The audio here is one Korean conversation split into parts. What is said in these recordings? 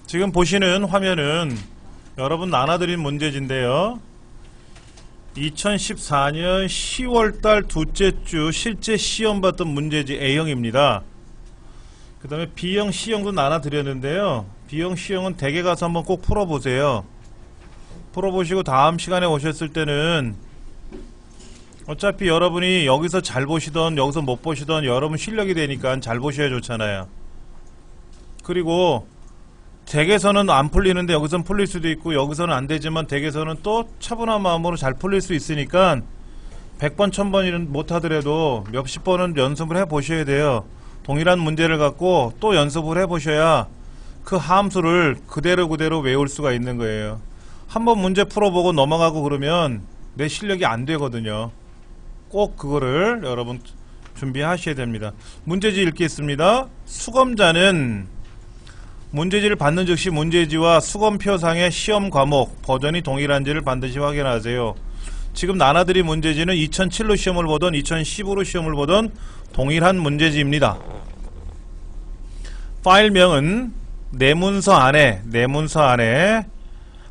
지금 보시는 화면은 여러분 나눠드린 문제지인데요. 2014년 10월달 둘째 주 실제 시험 봤던 문제지 A형입니다. 그 다음에 B형, C형도 나눠드렸는데요. B형, C형은 댁에 가서 한번 꼭 풀어보세요. 풀어보시고 다음 시간에 오셨을 때는 어차피 여러분이 여기서 잘 보시던 여기서 못 보시던 여러분 실력이 되니까 잘 보셔야 좋잖아요. 그리고 댁에서는 안 풀리는데 여기서는 풀릴 수도 있고 여기서는 안 되지만 댁에서는 또 차분한 마음으로 잘 풀릴 수 있으니까 100번 1000번은 못하더라도 몇십 번은 연습을 해보셔야 돼요. 동일한 문제를 갖고 또 연습을 해보셔야 그 함수를 그대로 외울 수가 있는 거예요. 한번 문제 풀어보고 넘어가고 그러면 내 실력이 안 되거든요. 꼭 그거를 여러분 준비하셔야 됩니다. 문제지 읽겠습니다. 수검자는 문제지를 받는 즉시 문제지와 수검표상의 시험 과목 버전이 동일한지를 반드시 확인하세요. 지금 나눠드린 문제지는 2007로 시험을 보던 2010으로 시험을 보던 동일한 문제지입니다. 파일명은 내 문서 안에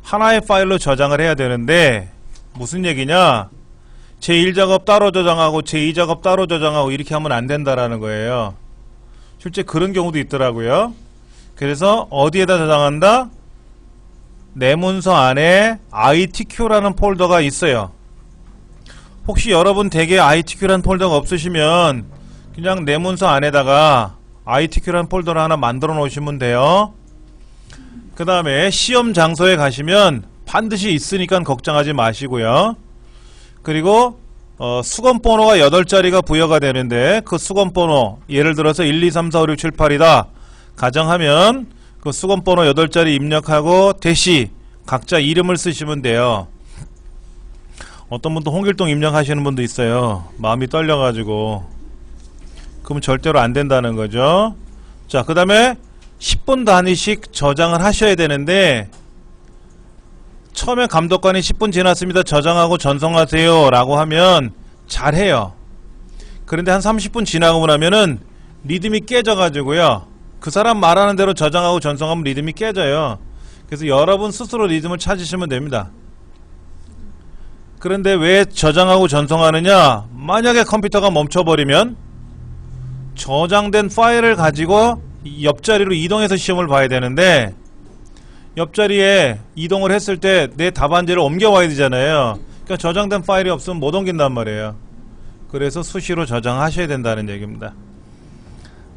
하나의 파일로 저장을 해야 되는데 무슨 얘기냐? 제1작업 따로 저장하고 제2작업 따로 저장하고 이렇게 하면 안 된다라는 거예요. 실제 그런 경우도 있더라고요. 그래서 어디에다 저장한다? 내 문서 안에 ITQ라는 폴더가 있어요. 혹시 여러분 댁에 ITQ라는 폴더가 없으시면 그냥 내 문서 안에다가 ITQ라는 폴더를 하나 만들어 놓으시면 돼요. 그 다음에 시험 장소에 가시면 반드시 있으니까 걱정하지 마시고요. 그리고 수검번호가 8자리가 부여가 되는데 그 수검번호 예를 들어서 1, 2, 3, 4, 5, 6, 7, 8이다 가정하면 그 수검번호 8자리 입력하고 대시 각자 이름을 쓰시면 돼요. 어떤 분도 홍길동 입력하시는 분도 있어요. 마음이 떨려가지고. 그러면 절대로 안 된다는 거죠. 자, 그 다음에 10분 단위씩 저장을 하셔야 되는데 처음에 감독관이 10분 지났습니다. 저장하고 전송하세요 라고 하면 잘해요. 그런데 한 30분 지나고 나면은 리듬이 깨져가지고요. 그 사람 말하는 대로 저장하고 전송하면 리듬이 깨져요. 그래서 여러분 스스로 리듬을 찾으시면 됩니다. 그런데 왜 저장하고 전송하느냐? 만약에 컴퓨터가 멈춰버리면 저장된 파일을 가지고 옆자리로 이동해서 시험을 봐야 되는데 옆자리에 이동을 했을 때 내 답안지를 옮겨와야 되잖아요. 그러니까 저장된 파일이 없으면 못 옮긴단 말이에요. 그래서 수시로 저장하셔야 된다는 얘기입니다.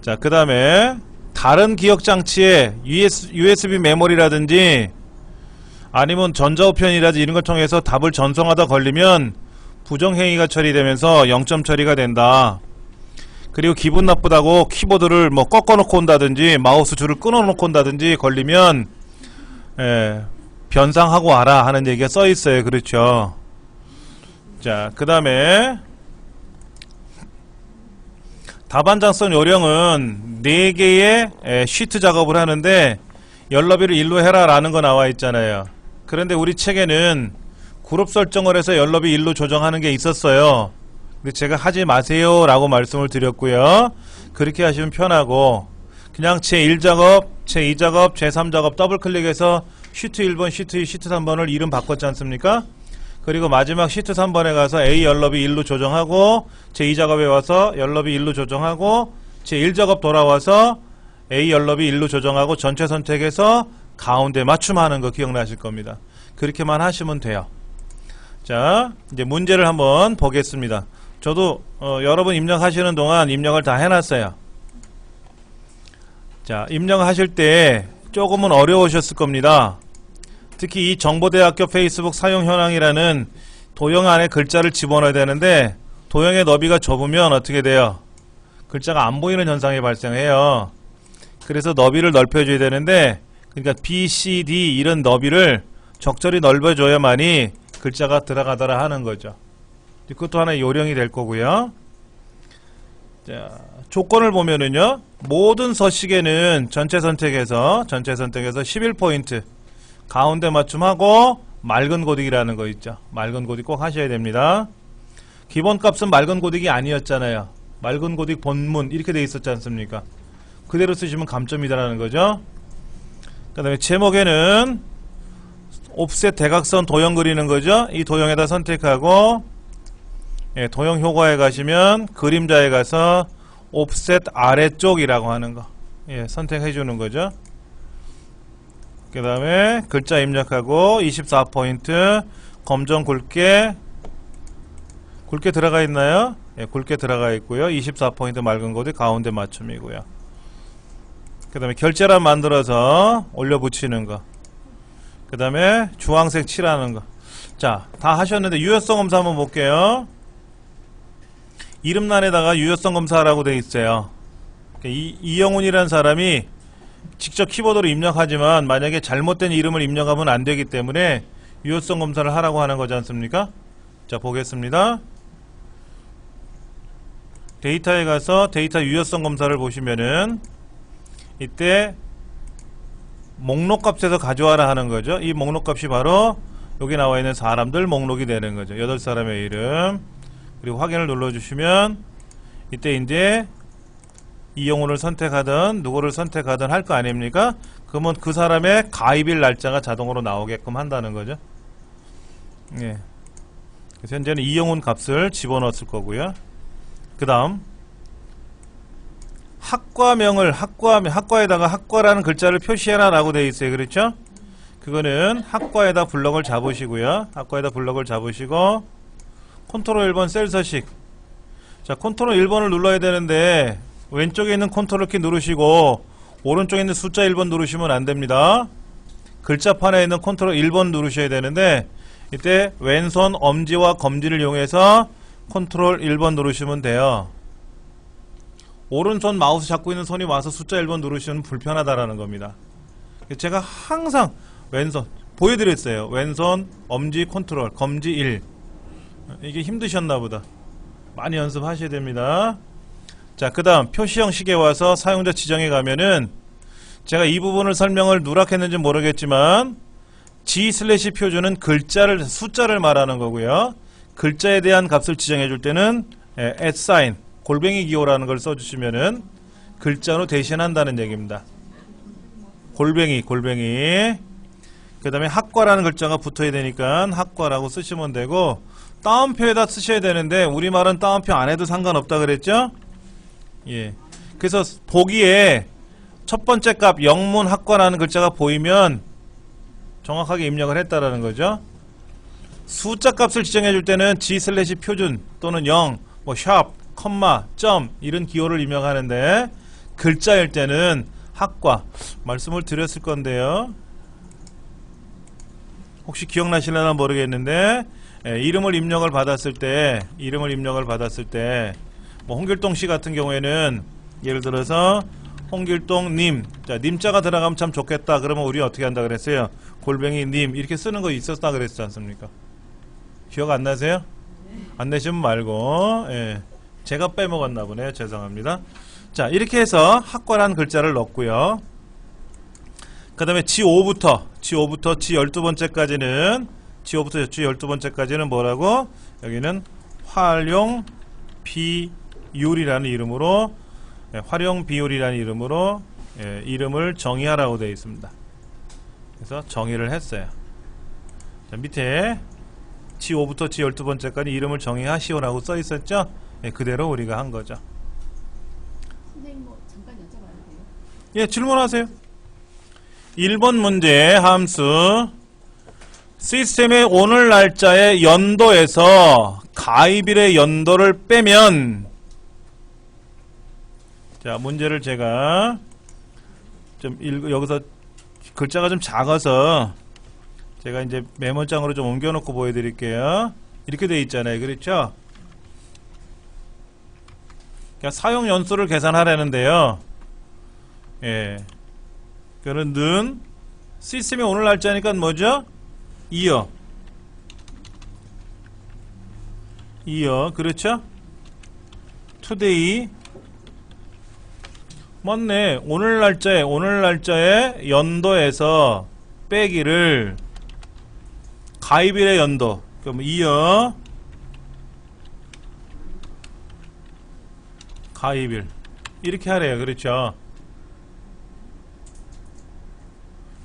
자, 그 다음에 다른 기억장치에 USB 메모리라든지 아니면 전자우편이라든지 이런 걸 통해서 답을 전송하다 걸리면 부정행위가 처리되면서 0점 처리가 된다. 그리고 기분 나쁘다고 키보드를 뭐 꺾어놓고 온다든지 마우스 줄을 끊어놓고 온다든지 걸리면 변상하고 와라 하는 얘기가 써있어요. 그렇죠. 자, 그 다음에 답안장성 요령은 4개의 시트 작업을 하는데 연럽이를 1로 해라 라는 거 나와 있잖아요. 그런데 우리 책에는 그룹 설정을 해서 연럽이 1로 조정하는 게 있었어요. 근데 제가 하지 마세요 라고 말씀을 드렸고요. 그렇게 하시면 편하고 그냥 제1작업, 제2작업, 제3작업 더블 클릭해서 시트 1번, 시트 2, 시트 3번을 이름 바꿨지 않습니까? 그리고 마지막 시트 3번에 가서 A 연럽이 1로 조정하고 제2작업에 와서 연럽이 1로 조정하고 제1작업 돌아와서 A 연럽이 1로 조정하고 전체 선택해서 가운데 맞춤하는 거 기억나실 겁니다. 그렇게만 하시면 돼요. 자, 이제 문제를 한번 보겠습니다. 저도 여러분 입력하시는 동안 입력을 다 해놨어요. 자, 입력하실 때 조금은 어려우셨을 겁니다. 특히 이 정보대학교 페이스북 사용 현황이라는 도형 안에 글자를 집어넣어야 되는데 도형의 너비가 좁으면 어떻게 돼요? 글자가 안 보이는 현상이 발생해요. 그래서 너비를 넓혀줘야 되는데 그러니까 B, C, D 이런 너비를 적절히 넓혀줘야만이 글자가 들어가더라 하는 거죠. 그것도 하나의 요령이 될 거고요. 자, 조건을 보면은요. 모든 서식에는 전체 선택해서 11포인트 가운데 맞춤하고 맑은 고딕이라는 거 있죠. 맑은 고딕 꼭 하셔야 됩니다. 기본값은 맑은 고딕이 아니었잖아요. 맑은 고딕 본문 이렇게 돼 있었지 않습니까? 그대로 쓰시면 감점이다라는 거죠. 그 다음에 제목에는 옵셋 대각선 도형 그리는 거죠. 이 도형에다 선택하고, 예, 도형 효과에 가시면 그림자에 가서 옵셋 아래쪽이라고 하는 거, 예, 선택해 주는 거죠. 그 다음에 글자 입력하고 24포인트 검정 굵게 들어가 있나요? 예, 굵게 들어가 있고요. 24포인트 맑은 곳이 가운데 맞춤이고요. 그 다음에 결제란 만들어서 올려 붙이는 거, 그 다음에 주황색 칠하는 거. 자, 다 하셨는데 유효성 검사 한번 볼게요. 이름란에다가 유효성 검사라고 되어 있어요. 이영훈이라는 사람이 직접 키보드로 입력하지만 만약에 잘못된 이름을 입력하면 안 되기 때문에 유효성 검사를 하라고 하는 거지 않습니까? 자, 보겠습니다. 데이터에 가서 데이터 유효성 검사를 보시면은 이때 목록값에서 가져와라 하는 거죠. 이 목록값이 바로 여기 나와 있는 사람들 목록이 되는 거죠. 8사람의 이름. 그리고 확인을 눌러주시면 이때 이제 이영훈을 선택하든 누구를 선택하든 할 거 아닙니까? 그러면 그 사람의 가입일 날짜가 자동으로 나오게끔 한다는 거죠. 예. 그래서 현재는 이영훈 값을 집어넣었을 거고요. 그 다음 학과명을 학과에다가 학과라는 글자를 표시해라 라고 되어 있어요. 그렇죠? 그거는 학과에다 블럭을 잡으시고요. 학과에다 블럭을 잡으시고 컨트롤 1번 셀 서식. 자, 컨트롤 1번을 눌러야 되는데 왼쪽에 있는 컨트롤 키 누르시고 오른쪽에 있는 숫자 1번 누르시면 안 됩니다. 글자판에 있는 컨트롤 1번 누르셔야 되는데 이때 왼손 엄지와 검지를 이용해서 컨트롤 1번 누르시면 돼요. 오른손 마우스 잡고 있는 손이 와서 숫자 1번 누르시면 불편하다라는 겁니다. 제가 항상 왼손 보여드렸어요. 왼손 엄지 컨트롤 검지 1. 이게 힘드셨나 보다. 많이 연습하셔야 됩니다. 자, 그 다음 표시형 식에 와서 사용자 지정에 가면은 제가 이 부분을 설명을 누락했는지 모르겠지만 G/표준은 글자를 숫자를 말하는 거고요. 글자에 대한 값을 지정해 줄 때는 @, 골뱅이 기호라는 걸 써주시면은 글자로 대신한다는 얘기입니다. 골뱅이. 그 다음에 학과라는 글자가 붙어야 되니까 학과라고 쓰시면 되고 따옴표에다 쓰셔야 되는데 우리말은 따옴표 안 해도 상관없다 그랬죠? 예. 그래서 보기에 첫 번째 값 영문 학과라는 글자가 보이면 정확하게 입력을 했다라는 거죠. 숫자 값을 지정해 줄 때는 G/표준 또는 0, 샵, 컴마, 점 이런 기호를 입력하는데 글자일 때는 학과 말씀을 드렸을 건데요. 혹시 기억나실려나 모르겠는데 이름을 입력을 받았을 때 뭐 홍길동 씨 같은 경우에는 예를 들어서 홍길동 님, 자, 님자가 들어가면 참 좋겠다. 그러면 우리 어떻게 한다 그랬어요? 골뱅이 님 이렇게 쓰는 거 있었다 그랬지 않습니까? 기억 안 나세요? 안 내시면 말고, 예. 제가 빼먹었나 보네요. 죄송합니다. 자, 이렇게 해서 학과라는 글자를 넣었고요. 그 다음에 G5부터 G12번째까지는 뭐라고? 여기는 활용 비율이라는 이름으로 이름을 정의하라고 되어 있습니다. 그래서 정의를 했어요. 자, 밑에 G5부터 G12번째까지 이름을 정의하시오라고 써 있었죠? 예, 그대로 우리가 한 거죠. 선생님 뭐 잠깐 여쭤봐도 돼요? 예, 질문하세요. 1번 문제 함수 시스템의 오늘 날짜의 연도에서 가입일의 연도를 빼면, 자, 문제를 제가 좀 여기서 글자가 좀 작아서 제가 이제 메모장으로 좀 옮겨놓고 보여드릴게요. 이렇게 돼 있잖아요. 그렇죠? 그러니까 사용 연수를 계산하라는데요. 예. 그는 시스템의 오늘 날짜니까 뭐죠? 이어. 그렇죠? today. 맞네. 오늘 날짜에 연도에서 빼기를 가입일의 연도. 그럼 이어 가입일. 이렇게 하래요. 그렇죠?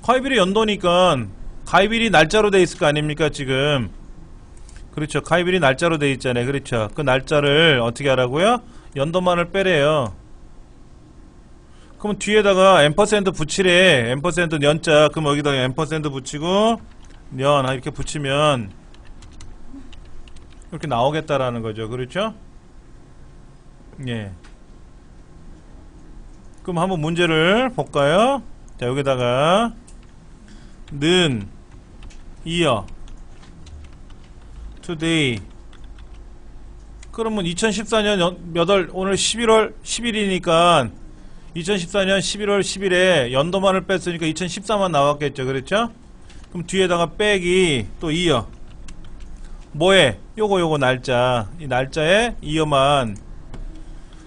가입일이 연도니까 가입일이 날짜로 돼 있을 거 아닙니까 지금. 그렇죠. 가입일이 날짜로 돼 있잖아요. 그렇죠. 그 날짜를 어떻게 하라고요? 연도만을 빼래요. 그럼 뒤에다가 앰퍼센드 붙이래. 앰퍼센드 년자. 그럼 여기다가 앰퍼센드 붙이고 년 이렇게 붙이면 이렇게 나오겠다라는 거죠. 그렇죠? 예. 그럼 한번 문제를 볼까요? 자, 여기다가 는 year today. 그러면 2014년 몇 월, 오늘 11월 10일이니까 2014년 11월 10일에 연도만을 뺐으니까 2014만 나왔겠죠. 그렇죠? 그럼 뒤에다가 빼기 또 year. 뭐에? 요거 날짜. 이 날짜에 year만.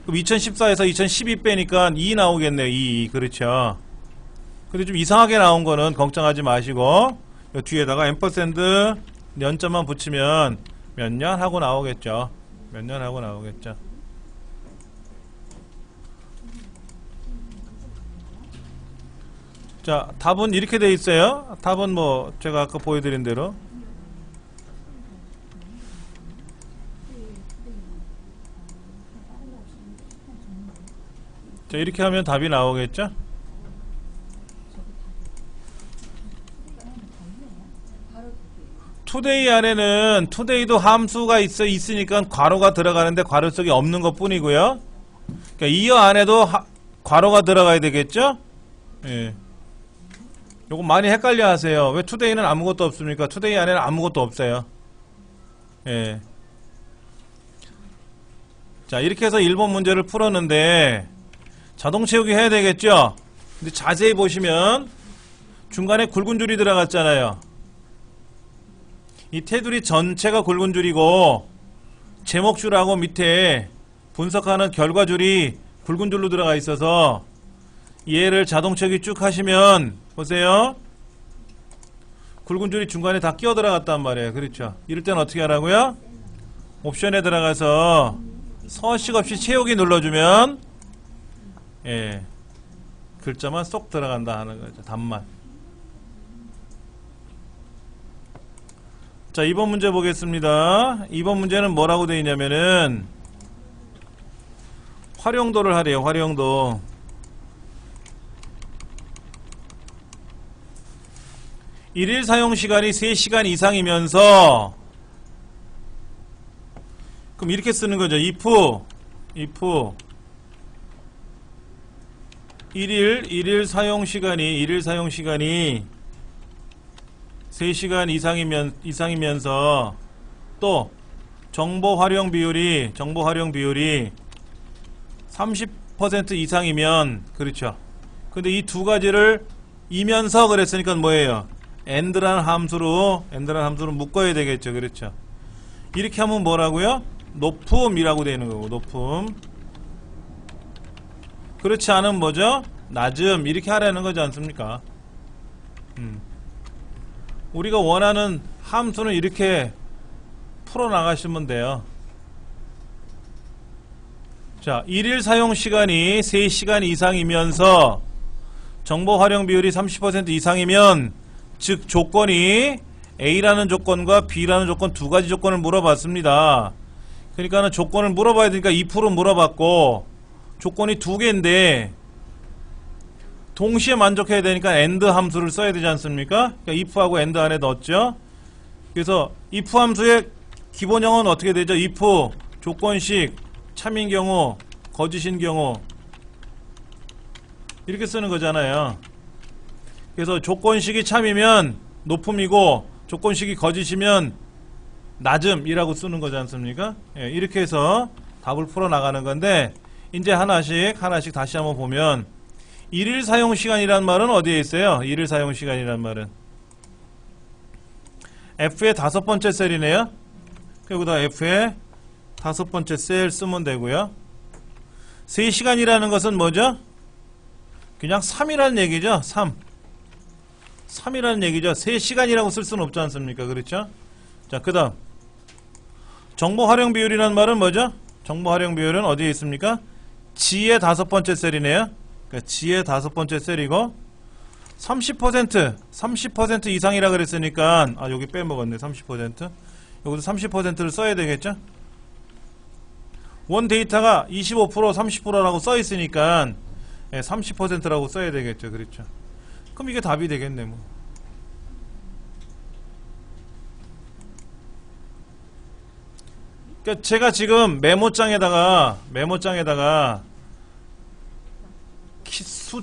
그럼 2014에서 2012 빼니까 2 나오겠네요. 2. 그렇죠. 근데 좀 이상하게 나온 거는 걱정하지 마시고 요 뒤에다가 앰퍼센드 년자만 붙이면 몇 년 하고 나오겠죠. 몇 년 하고 나오겠죠. 자, 답은 이렇게 돼 있어요. 답은 뭐 제가 아까 보여드린 대로 자, 이렇게 하면 답이 나오겠죠. 투데이 안에는 투데이도 함수가 있으니까 괄호가 들어가는데 괄호 속에 없는 것 뿐이고요. 그러니까 이어 안에도 괄호가 들어가야 되겠죠. 예. 요거 많이 헷갈려 하세요. 왜 투데이는 아무것도 없습니까? 투데이 안에는 아무것도 없어요. 예. 자, 이렇게 해서 1번 문제를 풀었는데 자동 채우기 해야 되겠죠. 근데 자세히 보시면 중간에 굵은 줄이 들어갔잖아요. 이 테두리 전체가 굵은 줄이고 제목줄하고 밑에 분석하는 결과줄이 굵은 줄로 들어가 있어서 얘를 자동 채우기 쭉 하시면 보세요. 굵은 줄이 중간에 다 끼어 들어갔단 말이에요. 그렇죠. 이럴 때는 어떻게 하라고요? 옵션에 들어가서 서식 없이 채우기 눌러주면 예, 글자만 쏙 들어간다 하는 거죠. 답만. 자, 2번 문제 보겠습니다. 2번 문제는 뭐라고 되어 있냐면은 활용도를 하래요. 활용도. 일일 사용시간이 3시간 이상이면서 그럼 이렇게 쓰는 거죠. if 일일 사용시간이 3시간 이상이면서 또 정보 활용 비율이 30% 이상이면 그렇죠. 근데 이 두 가지를 이면서 그랬으니까 뭐예요? and라는 함수로 묶어야 되겠죠. 그렇죠. 이렇게 하면 뭐라고요? 높음이라고 되는 거고 높음. 그렇지 않으면 뭐죠? 낮음 이렇게 하라는 거지 않습니까? 우리가 원하는 함수는 이렇게 풀어나가시면 돼요. 자, 일일 사용시간이 3시간 이상이면서 정보 활용 비율이 30% 이상이면 즉 조건이 A라는 조건과 B라는 조건 두 가지 조건을 물어봤습니다. 그러니까는 조건을 물어봐야 되니까 2% 물어봤고 조건이 두 개인데 동시에 만족해야 되니까 AND 함수를 써야 되지 않습니까? 그러니까 if하고 AND 안에 넣었죠. 그래서 if 함수의 기본형은 어떻게 되죠? if 조건식 참인 경우 거짓인 경우 이렇게 쓰는 거잖아요. 그래서 조건식이 참이면 높음이고 조건식이 거짓이면 낮음이라고 쓰는 거지 않습니까? 예, 이렇게 해서 답을 풀어 나가는 건데 이제 하나씩 다시 한번 보면 일일 사용시간이란 말은 어디에 있어요? 일일 사용시간이란 말은 F의 5번째 셀이네요. 여기다 F의 5번째 셀 쓰면 되고요. 3시간이라는 것은 뭐죠? 그냥 3이라는 얘기죠. 3이라는 얘기죠. 3시간이라고 쓸 수는 없지 않습니까? 그렇죠? 자, 그 다음 정보 활용 비율이라는 말은 뭐죠? 정보 활용 비율은 어디에 있습니까? G의 5번째 셀이네요. 그러니까 G의 5번째 셀이고 30% 이상이라 그랬으니까 여기 빼먹었네. 30% 여기도 30%를 써야 되겠죠. 원 데이터가 25% 30%라고 써 있으니까 30%라고 써야 되겠죠. 그렇죠. 그럼 이게 답이 되겠네 뭐. 그러니까 제가 지금 메모장에다가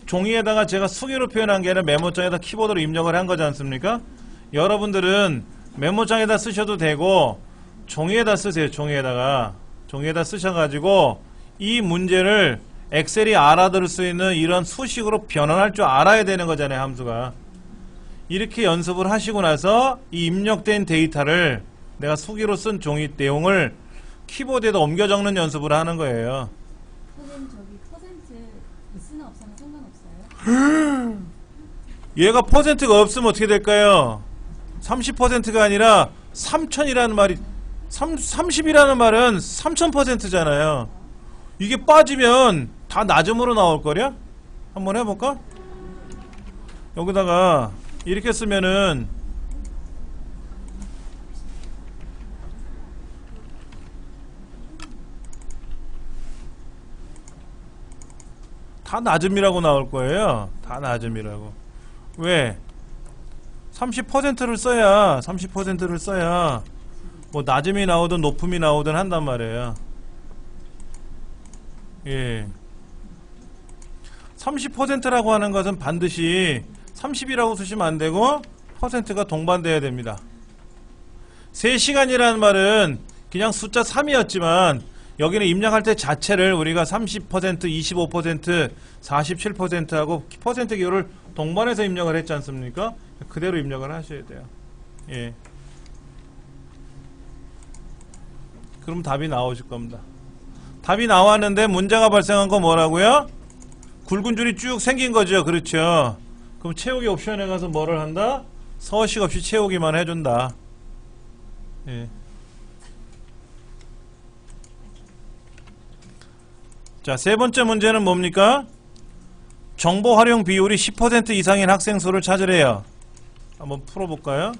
종이에다가 제가 수기로 표현한 게 아니라 메모장에다 키보드로 입력을 한 거지 않습니까? 여러분들은 메모장에다 쓰셔도 되고 종이에다 쓰세요. 종이에다 쓰셔가지고 이 문제를 엑셀이 알아들을 수 있는 이런 수식으로 변환할 줄 알아야 되는 거잖아요. 함수가. 이렇게 연습을 하시고 나서 이 입력된 데이터를 내가 수기로 쓴 종이 내용을 키보드에다 옮겨 적는 연습을 하는 거예요. 선생님 저기 퍼센트 있으나 없으나 상관없어요? 얘가 퍼센트가 없으면 어떻게 될까요? 30%가 아니라 3000이라는 말이 30이라는 말은 3000%잖아요. 이게 빠지면 다 낮음으로 나올 거냐? 한번 해볼까? 여기다가 이렇게 쓰면은 다 낮음이라고 나올 거예요. 다 낮음이라고. 왜? 30%를 써야 뭐 낮음이 나오든 높음이 나오든 한단 말이에요. 예. 30%라고 하는 것은 반드시 30이라고 쓰시면 안 되고 퍼센트가 동반돼야 됩니다. 3시간이라는 말은 그냥 숫자 3이었지만 여기는 입력할 때 자체를 우리가 30%, 25%, 47%하고 퍼센트 기호를 동반해서 입력을 했지 않습니까? 그대로 입력을 하셔야 돼요. 예. 그럼 답이 나오실 겁니다. 답이 나왔는데 문제가 발생한 거 뭐라고요? 굵은 줄이 쭉 생긴 거죠. 그렇죠. 그럼 채우기 옵션에 가서 뭐를 한다? 서식 없이 채우기만 해준다. 예. 자, 세 번째 문제는 뭡니까? 정보 활용 비율이 10% 이상인 학생 수를 찾으래요. 한번 풀어볼까요?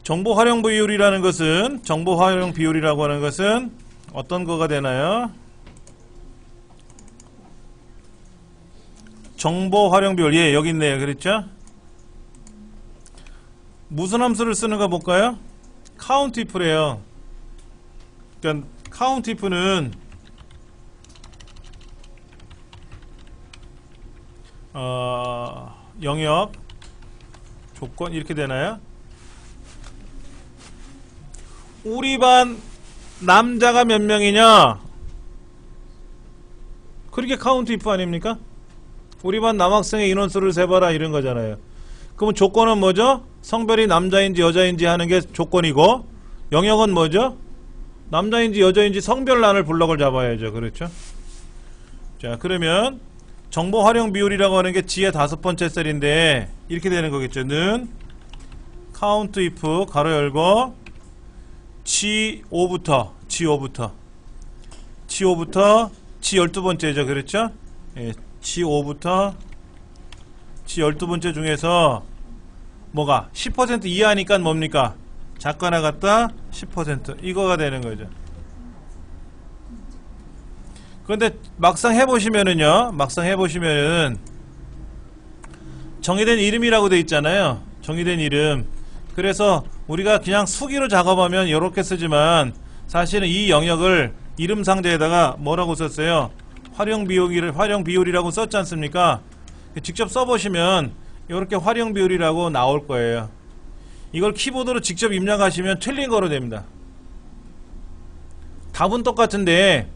정보 활용 비율이라는 것은, 정보 활용 비율이라고 하는 것은 어떤 거가 되나요? 정보 활용 비율, 예, 여기 있네요. 그랬죠? 무슨 함수를 쓰는가 볼까요? count if래요. 그러니까 count if는 영역 조건 이렇게 되나요? 우리 반 남자가 몇 명이냐? 그렇게 count if 아닙니까? 우리 반 남학생의 인원수를 세봐라 이런 거잖아요. 그러면 조건은 뭐죠? 성별이 남자인지 여자인지 하는 게 조건이고, 영역은 뭐죠? 남자인지 여자인지 성별란을 블럭을 잡아야죠. 그렇죠? 자, 그러면 정보 활용 비율이라고 하는 게 G의 5번째 셀인데 이렇게 되는 거겠죠. 는 count if 가로 열고 G5부터 G12번째죠. 그렇죠? 예, G5부터 G12번째 중에서 뭐가 10% 이하니까 뭡니까? 작가 나갔다 10% 이거가 되는 거죠. 그런데 막상 해보시면은요, 정의된 이름이라고 돼 있잖아요. 정의된 이름. 그래서 우리가 그냥 수기로 작업하면 이렇게 쓰지만 사실은 이 영역을 이름 상자에다가 뭐라고 썼어요? 활용 비율이라고 썼지 않습니까? 직접 써보시면 이렇게 활용 비율이라고 나올 거예요. 이걸 키보드로 직접 입력하시면 틀린 거로 됩니다. 답은 똑같은데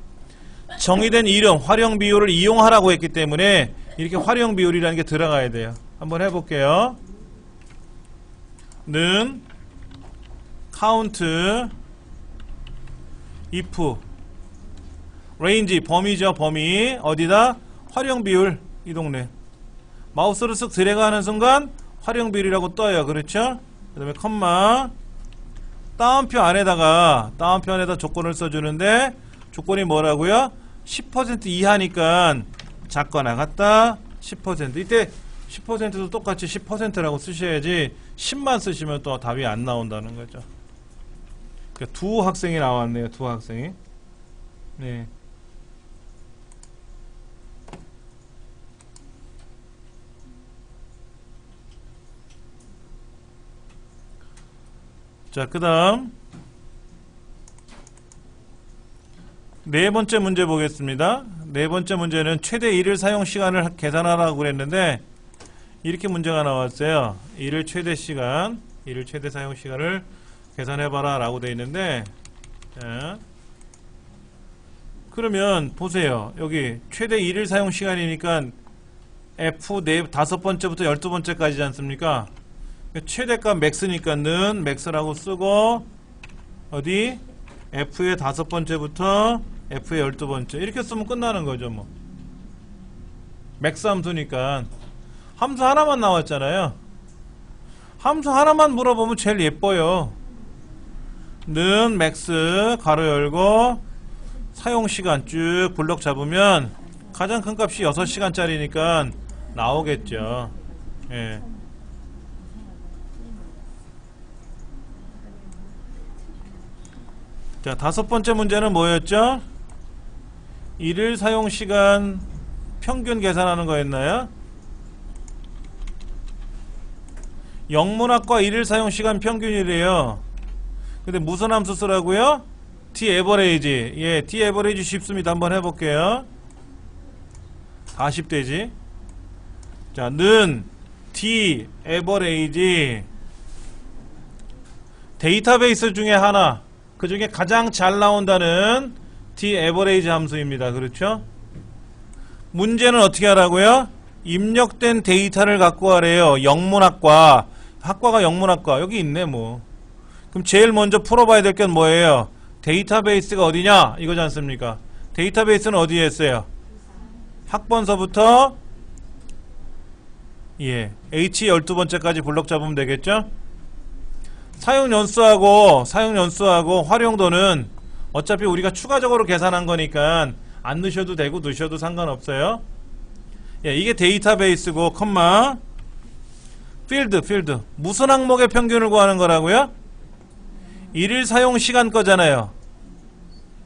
정의된 이름, 활용 비율을 이용하라고 했기 때문에 이렇게 활용 비율이라는 게 들어가야 돼요. 한번 해볼게요. 는 count if range 범위죠. 범위 어디다? 활용 비율 이 동네. 마우스를 쓱 드래그하는 순간 활용 비율이라고 떠요. 그렇죠? 그 다음에 컴마 따옴표 안에다 조건을 써주는데 조건이 뭐라고요? 10% 이하니까 작거나 같다 10%. 이때 10%도 똑같이 10%라고 쓰셔야지 10만 쓰시면 또 답이 안 나온다는 거죠. 그러니까 두 학생이 나왔네요. 두 학생이. 네. 자, 그 다음 네 번째 문제 보겠습니다. 네 번째 문제는 최대 일일 사용 시간을 계산하라고 그랬는데 이렇게 문제가 나왔어요. 일일 최대 사용 시간을 계산해봐라 라고 되어 있는데, 자, 그러면 보세요. 여기 최대 일일 사용 시간이니까 F 다섯 번째부터 12번째까지지 않습니까? 최대값 맥스니까는 맥스라고 쓰고 어디 F의 다섯 번째부터 F의 12번째 이렇게 쓰면 끝나는 거죠. 뭐 맥스 함수니까 함수 하나만 나왔잖아요. 함수 하나만 물어보면 제일 예뻐요. 는 맥스 가로 열고 사용시간 쭉 블럭 잡으면 가장 큰 값이 6시간짜리니까 나오겠죠. 예. 자, 다섯 번째 문제는 뭐였죠? 일일 사용시간 평균 계산하는 거였나요? 영문학과 일일 사용시간 평균이래요. 근데 무슨 함수 쓰라고요? T 에버레이지. 예, T 에버레이지 쉽습니다. 한번 해볼게요. 40대지. 자, 는 T 에버레이지 데이터베이스 중에 하나, 그 중에 가장 잘 나온다는 T 에버레이지 함수입니다. 그렇죠? 문제는 어떻게 하라고요? 입력된 데이터를 갖고 하래요. 영문학과. 학과가 영문학과. 여기 있네 뭐. 그럼 제일 먼저 풀어봐야 될 건 뭐예요? 데이터베이스가 어디냐? 이거지 않습니까? 데이터베이스는 어디에 있어요? 학번서부터 예, H 12번째까지 블럭 잡으면 되겠죠? 사용연수하고 활용도는 어차피 우리가 추가적으로 계산한 거니까 안 넣으셔도 되고 넣으셔도 상관없어요. 예, 이게 데이터베이스고 컴마 필드 무슨 항목의 평균을 구하는 거라고요? 일일 사용 시간 거잖아요.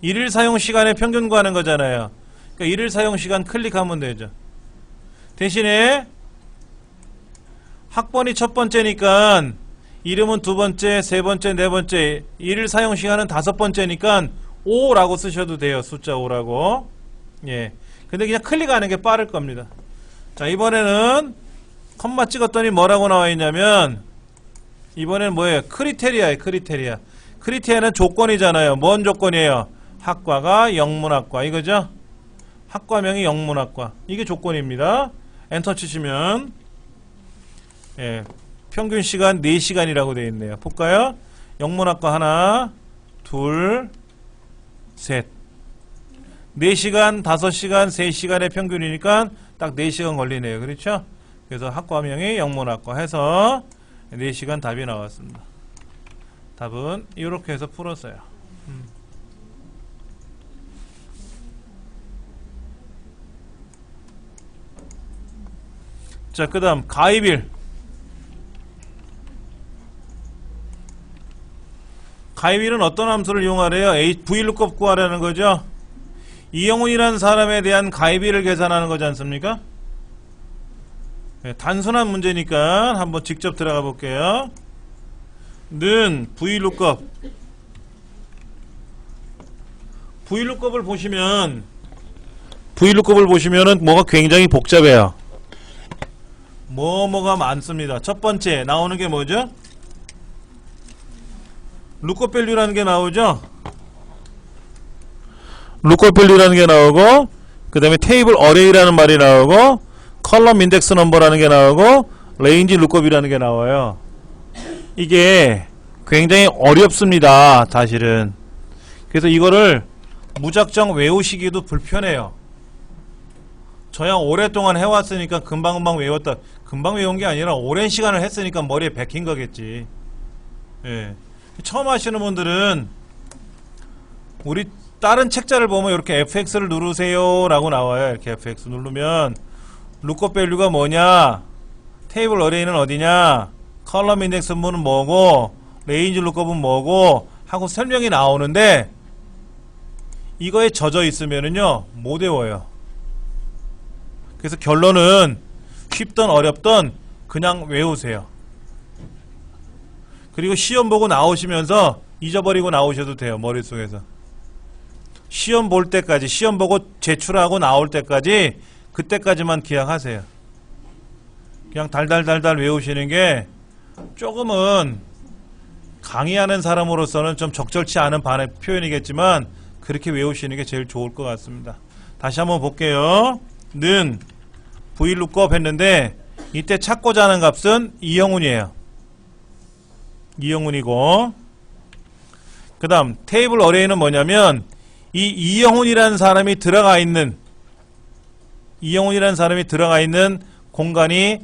일일 사용 시간의 평균 구하는 거잖아요. 그러니까 일일 사용 시간 클릭하면 되죠. 대신에 학번이 첫 번째니까 이름은 두 번째, 세 번째, 네 번째, 일일 사용 시간은 다섯 번째니까 5라고 쓰셔도 돼요. 숫자 5라고. 예. 근데 그냥 클릭하는 게 빠를 겁니다. 자, 이번에는 컴마 찍었더니 뭐라고 나와 있냐면 이번엔 뭐예요? 크리테리아예요. 크리테리아는 조건이잖아요. 뭔 조건이에요? 학과가 영문학과 이거죠? 학과명이 영문학과. 이게 조건입니다. 엔터 치시면 예, 평균 시간 4시간이라고 되어 있네요. 볼까요? 영문학과 하나, 둘, 셋. 4시간, 5시간, 3시간의 평균이니까 딱 4시간 걸리네요. 그렇죠? 그래서 학과명이 영문학과 해서 4시간 답이 나왔습니다. 답은 이렇게 해서 풀었어요. 자, 그 다음 가입일. 가입일은 어떤 함수를 이용하래요? VLOOKUP 구하라는 거죠. 이영훈이라는 사람에 대한 가입일을 계산하는 거지 않습니까? 네, 단순한 문제니까 한번 직접 들어가 볼게요. 는 VLOOKUP을 보시면은 뭐가 굉장히 복잡해요. 뭐가 많습니다. 첫 번째 나오는 게 뭐죠? 룩업 밸류라는 게 나오죠. 룩업 밸류라는 게 나오고, 그 다음에 테이블 어레이라는 말이 나오고, 컬럼 인덱스 넘버라는 게 나오고, 레인지 룩업이라는 게 나와요. 이게 굉장히 어렵습니다. 사실은. 그래서 이거를 무작정 외우시기도 불편해요. 저야 오랫동안 해왔으니까 금방금방 외웠다. 금방 외운 게 아니라 오랜 시간을 했으니까 머리에 박힌 거겠지. 예. 처음 하시는 분들은 우리 다른 책자를 보면 이렇게 fx를 누르세요 라고 나와요. 이렇게 fx 누르면 lookup value가 뭐냐, 테이블 어레이는 어디냐, 컬럼 인덱스 문은 뭐고, 레인지 루크업은 뭐고 하고 설명이 나오는데, 이거에 젖어 있으면은요 못 외워요. 그래서 결론은 쉽든 어렵든 그냥 외우세요. 그리고 시험 보고 나오시면서 잊어버리고 나오셔도 돼요. 머릿속에서 시험 볼 때까지, 시험 보고 제출하고 나올 때까지, 그때까지만 기억하세요. 그냥 달달달달 외우시는 게 조금은 강의하는 사람으로서는 좀 적절치 않은 반의 표현이겠지만 그렇게 외우시는 게 제일 좋을 것 같습니다. 다시 한번 볼게요. 는 VLOOKUP 했는데 이때 찾고자 하는 값은 이영훈이에요. 이영훈이고, 그 다음 테이블 어레이는 뭐냐면 이 이영훈이라는 사람이 들어가 있는 공간이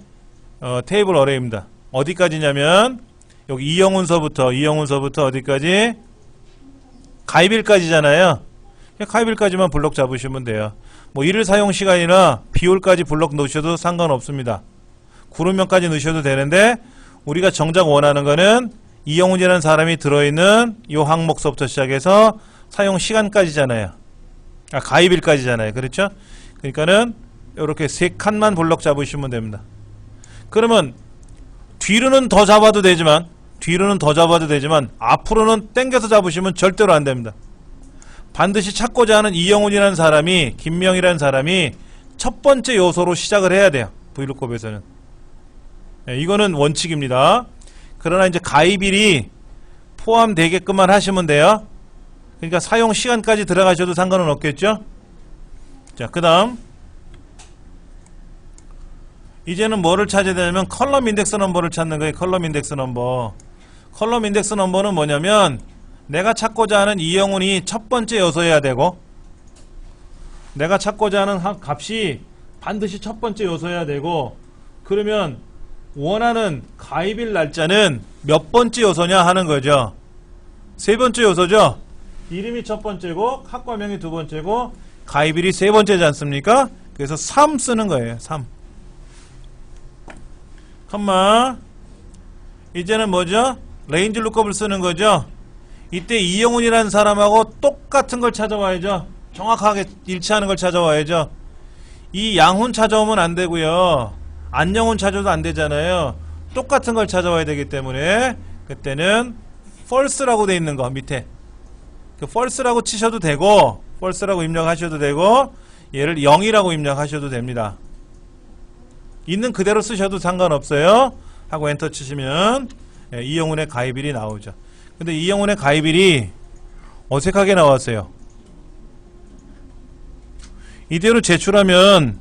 테이블 어레이입니다. 어디까지냐면 여기 이영훈서부터 어디까지? 가입일까지잖아요. 가입일까지만 블록 잡으시면 돼요. 뭐 일일 사용 시간이나 비율까지 블록 넣으셔도 상관없습니다. 구름명까지 넣으셔도 되는데 우리가 정작 원하는 거는 이영훈이라는 사람이 들어있는 이 항목서부터 시작해서 사용 시간까지잖아요. 가입일까지잖아요. 그렇죠? 그러니까는 이렇게 세 칸만 블록 잡으시면 됩니다. 그러면 뒤로는 더 잡아도 되지만 앞으로는 땡겨서 잡으시면 절대로 안 됩니다. 반드시 찾고자 하는 이영훈이라는 사람이, 김명이라는 사람이 첫 번째 요소로 시작을 해야 돼요. VLOOKUP에서는. 이거는 원칙입니다. 그러나 이제 가입일이 포함되게끔만 하시면 돼요. 그러니까 사용 시간까지 들어가셔도 상관은 없겠죠. 자, 그 다음 이제는 뭐를 찾아야 되냐면 컬럼 인덱스 넘버를 찾는 거예요. 컬럼 인덱스 넘버. 컬럼 인덱스 넘버는 뭐냐면 내가 찾고자 하는 이영훈이 첫 번째 요소여야 되고, 내가 찾고자 하는 값이 반드시 첫 번째 요소여야 되고, 그러면 원하는 가입일 날짜는 몇 번째 요소냐 하는 거죠. 세 번째 요소죠. 이름이 첫 번째고 학과명이 두 번째고 가입일이 세 번째지 않습니까? 그래서 3 쓰는 거예요. 3 컴마. 이제는 뭐죠? 레인지 룩업을 쓰는 거죠. 이때 이영훈이라는 사람하고 똑같은 걸 찾아와야죠. 정확하게 일치하는 걸 찾아와야죠. 이 양훈 찾아오면 안 되고요, 안영훈 찾아도 안 되잖아요. 똑같은 걸 찾아와야 되기 때문에 그때는 false라고 돼 있는 거 밑에 그 false라고 치셔도 되고, false라고 입력하셔도 되고, 얘를 0이라고 입력하셔도 됩니다. 있는 그대로 쓰셔도 상관없어요. 하고 엔터 치시면 이영훈의 가입일이 나오죠. 근데 이영훈의 가입일이 어색하게 나왔어요. 이대로 제출하면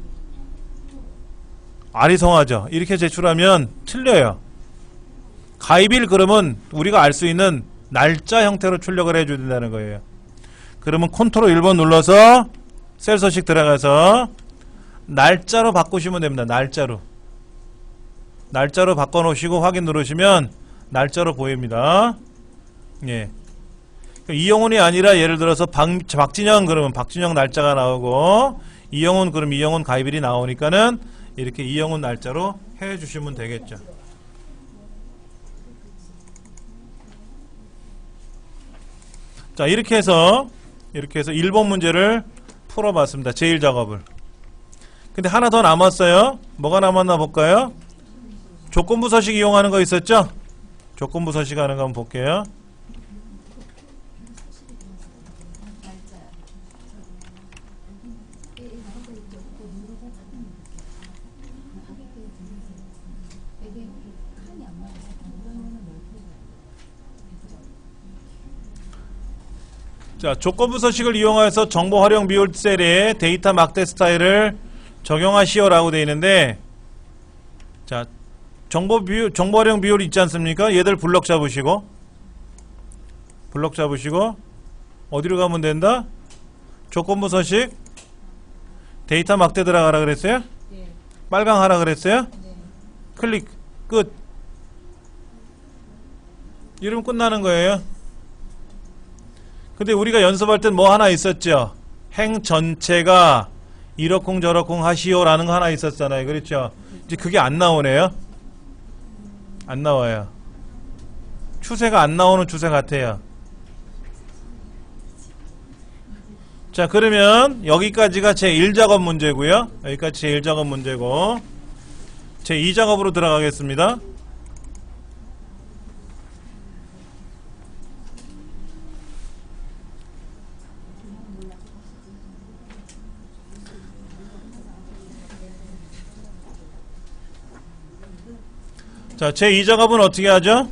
아리송하죠. 이렇게 제출하면 틀려요. 가입일 그러면 우리가 알 수 있는 날짜 형태로 출력을 해줘야 된다는 거예요. 그러면 컨트롤 1번 눌러서 셀 서식 들어가서 날짜로 바꾸시면 됩니다. 날짜로 바꿔놓으시고 확인 누르시면 날짜로 보입니다. 예. 이영훈이 아니라 예를 들어서 박진영 그러면 박진영 날짜가 나오고, 이영훈 그럼 이영훈 가입일이 나오니까는 이렇게 이영훈 날짜로 해주시면 되겠죠. 자, 이렇게 해서 1번 문제를 풀어봤습니다. 제1작업을. 근데 하나 더 남았어요. 뭐가 남았나 볼까요? 조건부 서식 이용하는 거 있었죠? 조건부 서식 하는 거 한번 볼게요. 자, 조건부 서식을 이용해서 정보 활용 비율 셀에 데이터 막대 스타일을 적용하시오라고 되어 있는데, 자, 정보 활용 비율 있지 않습니까? 얘들 블럭 잡으시고 어디로 가면 된다? 조건부 서식 데이터 막대 들어가라 그랬어요? 네. 빨강 하라 그랬어요? 네. 클릭 끝. 이러면 끝나는 거예요. 근데 우리가 연습할 땐 뭐 하나 있었죠? 행 전체가 이러쿵 저러쿵 하시오라는 거 하나 있었잖아요. 그렇죠? 이제 그게 안 나오네요. 안 나와요. 추세가 안 나오는 추세 같아요. 자, 그러면 여기까지가 제1작업 문제고요. 여기까지 제1작업 문제고 제2작업으로 들어가겠습니다. 자, 제2작업은 어떻게 하죠?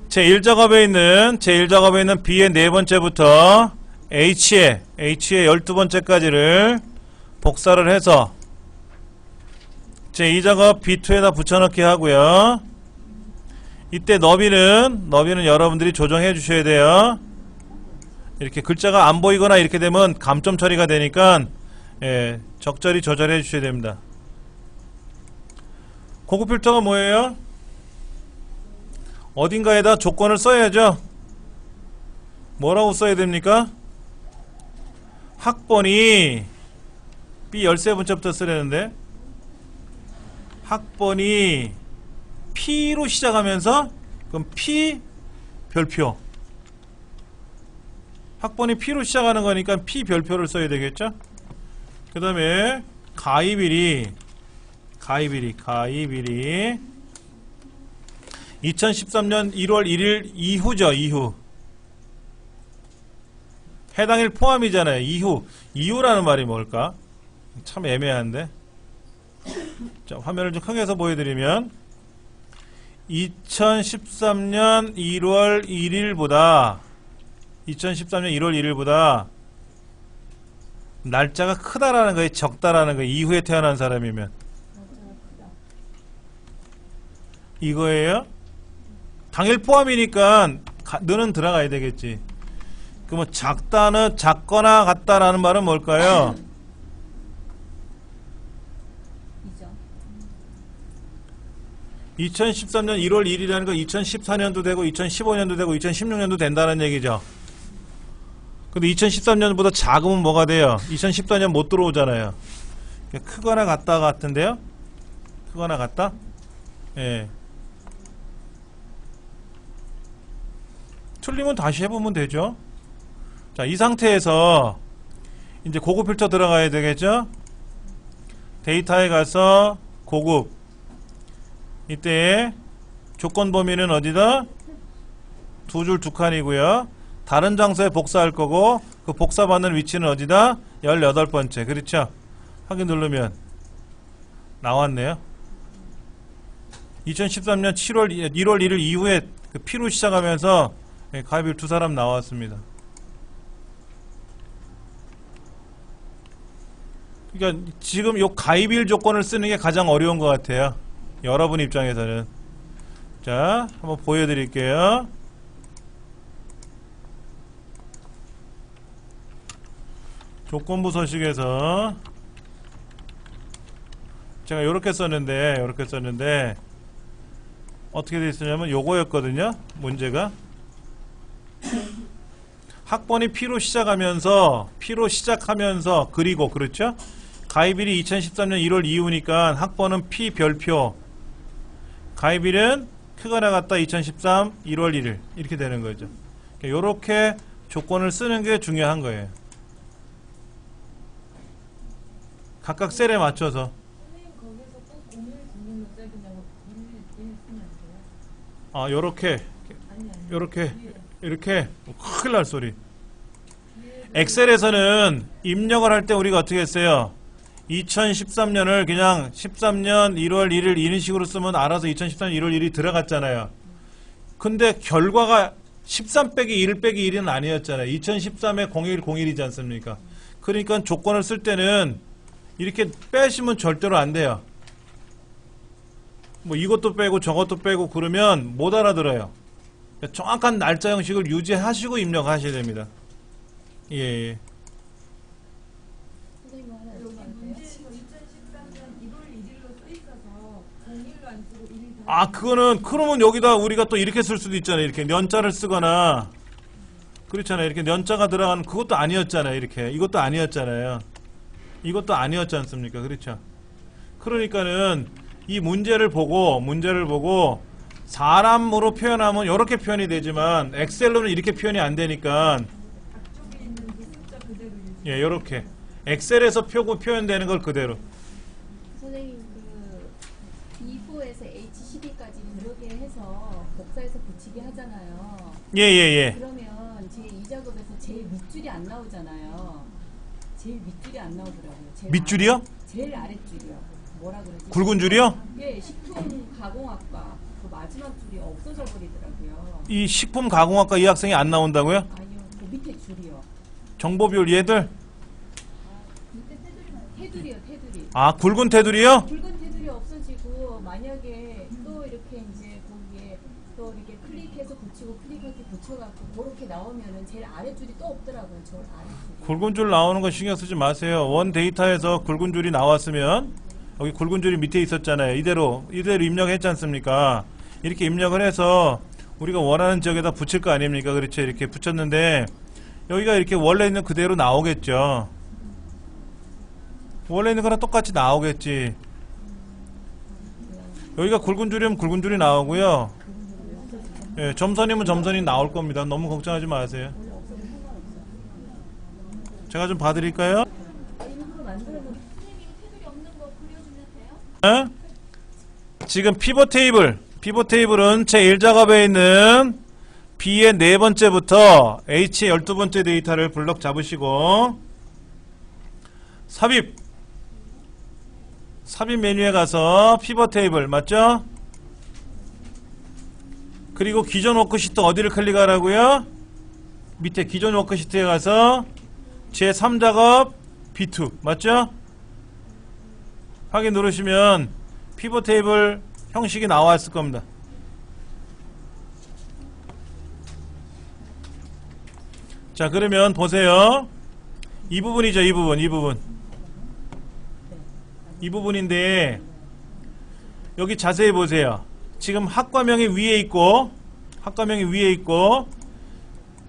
제1작업에 있는 B의 네 번째부터 H의 12번째까지를 복사를 해서 제2작업 B2에다 붙여넣기 하고요. 이때 너비는 여러분들이 조정해 주셔야 돼요. 이렇게 글자가 안 보이거나 이렇게 되면 감점 처리가 되니까 적절히 조절해 주셔야 됩니다. 고급 필터가 뭐예요? 어딘가에다 조건을 써야죠. 뭐라고 써야 됩니까? 학번이 B 13번째부터 쓰려는데 학번이 P로 시작하면서 그럼 P 별표 학번이 P로 시작하는 거니까 P 별표를 써야 되겠죠? 그 다음에 가입일이 2013년 1월 1일 이후죠. 이후 해당일 포함이잖아요. 이후라는 말이 뭘까? 참 애매한데. 자, 화면을 좀 크게 해서 보여드리면 2013년 1월 1일보다 날짜가 크다라는 거예요. 적다라는 거예요. 이후에 태어난 사람이면 이거예요. 당일 포함이니까 너는 들어가야 되겠지. 그러면 작거나 같다라는 말은 뭘까요? 2013년 1월 1일이라는 거 2014년도 되고 2015년도 되고 2016년도 된다는 얘기죠. 근데 2013년보다 작으면 뭐가 돼요? 2014년 못 들어오잖아요. 크거나 같다 같은데요? 크거나 같다? 예. 틀리면 다시 해보면 되죠. 자, 이 상태에서 이제 고급 필터 들어가야 되겠죠? 데이터에 가서 고급. 이때 조건 범위는 어디다? 두 줄 두 칸이고요. 다른 장소에 복사할 거고 그 복사받는 위치는 어디다? 18번째. 그렇죠? 확인 누르면 나왔네요. 2013년 1월 1일 이후에 그 P로 시작하면서 가입일 두 사람 나왔습니다. 그러니까 지금 요 가입일 조건을 쓰는 게 가장 어려운 것 같아요. 여러분 입장에서는. 자, 한번 보여드릴게요. 조건부 서식에서 제가 요렇게 썼는데 어떻게 되어 있었냐면 요거였거든요. 문제가 학번이 P로 시작하면서 그리고 그렇죠? 가입일이 2013년 1월 이후니까 학번은 P 별표 가입일은 크거나 같다 2013 1월 1일 이렇게 되는 거죠. 요렇게 조건을 쓰는 게 중요한 거예요. 각각 셀에 맞춰서. 선생님 거기서 꼭 01 국민로 써야 되냐고 1 쓰면 안 돼요? 아, 요렇게 이렇게 큰일 날 소리. 엑셀에서는 입력을 할 때 우리가 어떻게 했어요? 2013년을 그냥 13년 1월 1일 이런 식으로 쓰면 알아서 2013년 1월 1일이 들어갔잖아요. 근데 결과가 13 빼기 1 빼기 1은 아니었잖아요. 2013에 01 01이지 않습니까? 그러니까 조건을 쓸 때는 이렇게 빼시면 절대로 안 돼요. 뭐 이것도 빼고 저것도 빼고 그러면 못 알아들어요. 정확한 날짜 형식을 유지하시고 입력하셔야 됩니다. 예. 선생님 하나 여기 여쭤봐도 돼요? 문제에서 2013년 1월 1일로 써 있어서 01로 안 쓰고 1일 아, 그러면 여기다 우리가 또 이렇게 쓸 수도 있잖아요. 이렇게 연자를 쓰거나 그렇잖아요. 이렇게 연자가 들어가는 그것도 아니었잖아요. 이렇게 이것도 아니었잖아요. 이것도 아니었지 않습니까? 그렇죠. 그러니까는 이 문제를 보고 사람으로 표현하면 이렇게 표현이 되지만 엑셀로는 이렇게 표현이 안 되니까 앞쪽에 있는 그 숫자 그대로 유지. 예, 이렇게 엑셀에서 표현되는 걸 그대로. 선생님 그 B4에서 H12까지 그렇게 해서 복사해서 붙이게 하잖아요. 예, 예, 예. 그러면 제 2작업에서 제일 밑줄이 안 나오잖아요. 제일 밑줄이 안 나오더라고요. 제일 밑줄이요? 제일 아랫줄이요. 뭐라 그러지? 굵은 줄이요? 예, 식품 가공학과 그 마지막 줄이 없어져 버리더라고요. 이 식품 가공학과 이 학생이 안 나온다고요? 아니요, 그 밑에 줄이요. 정보비율 얘들? 테두리요, 테두리. 아, 굵은 테두리요? 굵은 테두리 없어지고 만약에 또 이렇게 이제 거기에 또 이렇게 클릭해서 붙이고 클릭해서 붙여갖고 그렇게 나오면은 제일 아랫줄이 또 없더라고요. 저 아랫줄이. 굵은 줄 나오는 거 신경 쓰지 마세요. 원 데이터에서 굵은 줄이 나왔으면 여기 굵은 줄이 밑에 있었잖아요. 이대로 입력했지 않습니까? 이렇게 입력을 해서 우리가 원하는 지역에다 붙일 거 아닙니까? 그렇죠. 이렇게 붙였는데 여기가 이렇게 원래 있는 그대로 나오겠죠. 원래 있는 거랑 똑같이 나오겠지. 여기가 굵은 줄이면 굵은 줄이 나오고요. 예, 점선이면 점선이 나올 겁니다. 너무 걱정하지 마세요. 제가 좀 봐드릴까요? 어? 지금 피벗 테이블은 제 1작업에 있는 B의 4번째부터 H의 12번째 데이터를 블럭 잡으시고 삽입 메뉴에 가서 피벗 테이블 맞죠? 그리고 기존 워크시트 어디를 클릭하라고요? 밑에 기존 워크시트에 가서 제 3작업 B2 맞죠? 확인 누르시면 피벗 테이블 형식이 나와 있을 겁니다. 자, 그러면 보세요. 이 부분이죠. 이 부분인데 여기 자세히 보세요. 지금 학과명이 위에 있고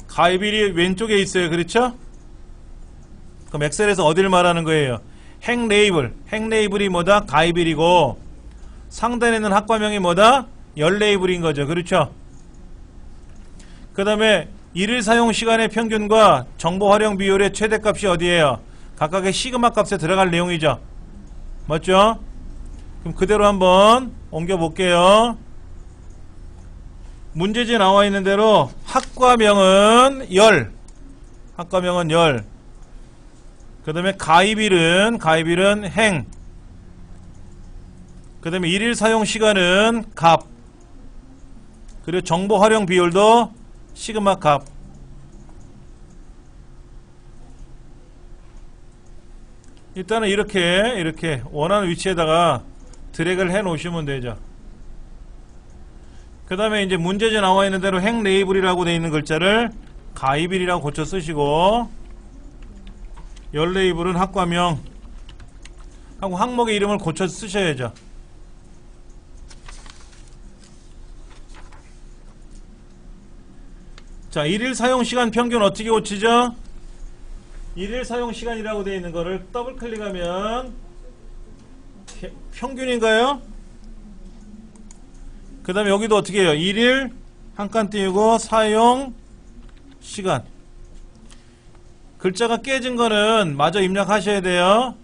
가입일이 왼쪽에 있어요. 그렇죠? 그럼 엑셀에서 어디를 말하는 거예요? 행 레이블이 뭐다? 가입일이고 상단에 있는 학과명이 뭐다? 열 레이블인 거죠. 그렇죠? 그 다음에 일일 사용 시간의 평균과 정보 활용 비율의 최대값이 어디예요? 각각의 시그마 값에 들어갈 내용이죠. 맞죠? 그럼 그대로 한번 옮겨 볼게요. 문제지에 나와 있는 대로 학과명은 열. 그 다음에 가입일은 행. 그 다음에 일일 사용 시간은 값. 그리고 정보 활용 비율도 시그마 값. 일단은 이렇게 원하는 위치에다가 드래그를 해 놓으시면 되죠. 그 다음에 이제 문제지에 나와 있는 대로 행 레이블이라고 되어 있는 글자를 가입일이라고 고쳐 쓰시고 열 레이블은 학과명 하고 항목의 이름을 고쳐 쓰셔야죠. 자, 일일 사용시간 평균 어떻게 고치죠? 일일 사용시간이라고 되어 있는 거를 더블 클릭하면 평균인가요? 그 다음에 여기도 어떻게 해요? 일일 한 칸 띄우고 사용시간. 글자가 깨진 거는 마저 입력하셔야 돼요.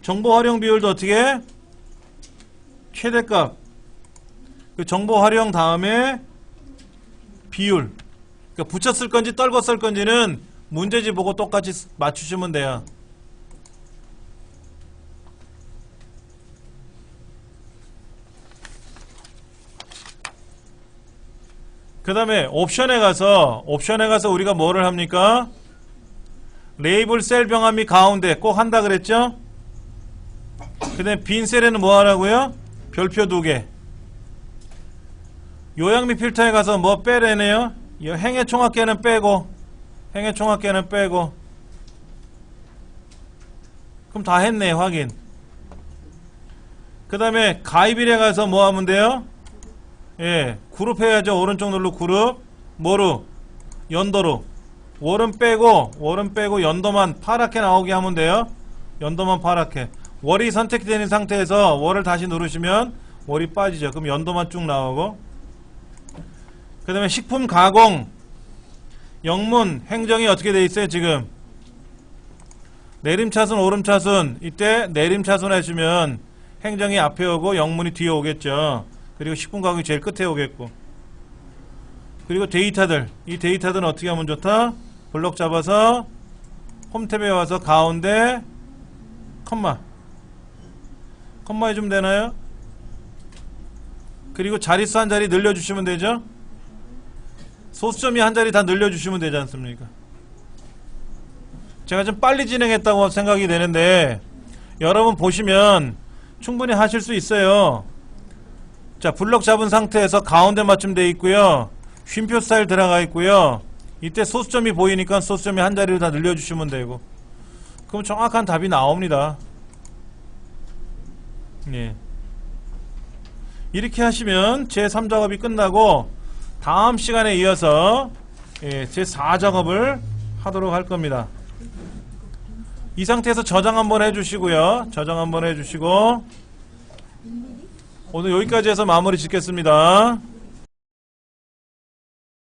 정보 활용 비율도 어떻게? 최대값. 그 정보 활용 다음에 비율. 그러니까 붙였을 건지 떨궜을 건지는 문제지 보고 똑같이 맞추시면 돼요. 그 다음에 옵션에 가서 우리가 뭐를 합니까? 레이블 셀 병합 및 가운데 꼭 한다 그랬죠? 그 다음에 빈 셀에는 뭐 하라고요? 별표 2개. 요약 및 필터에 가서 뭐 빼래네요? 행의 총합계는 빼고 그럼 다 했네. 확인. 그 다음에 가입일에 가서 뭐 하면 돼요? 예, 그룹 해야죠. 오른쪽 눌러 그룹. 뭐로? 연도로. 월은 빼고 연도만 파랗게 나오게 하면 돼요. 연도만 파랗게. 월이 선택되는 상태에서 월을 다시 누르시면 월이 빠지죠. 그럼 연도만 쭉 나오고, 그 다음에 식품 가공, 영문, 행정이 어떻게 돼 있어요 지금? 내림차순, 오름차순. 이때 내림차순 해주면 행정이 앞에 오고 영문이 뒤에 오겠죠. 그리고 식품 가공이 제일 끝에 오겠고. 그리고 데이터들. 이 데이터들은 어떻게 하면 좋다? 블록 잡아서 홈탭에 와서 가운데 컴마 해주면 되나요? 그리고 자릿수 한 자리 늘려주시면 되죠. 소수점이 한 자리 다 늘려주시면 되지 않습니까? 제가 좀 빨리 진행했다고 생각이 되는데 여러분 보시면 충분히 하실 수 있어요. 자, 블록 잡은 상태에서 가운데 맞춤 되어 있고요. 쉼표 스타일 들어가 있고요. 이때 소수점이 보이니까 소수점이 한 자리를 다 늘려주시면 되고, 그럼 정확한 답이 나옵니다. 예. 이렇게 하시면 제3작업이 끝나고 다음 시간에 이어서 제4작업을 하도록 할 겁니다. 이 상태에서 저장 한번 해주시고요. 저장 한번 해주시고 오늘 여기까지 해서 마무리 짓겠습니다.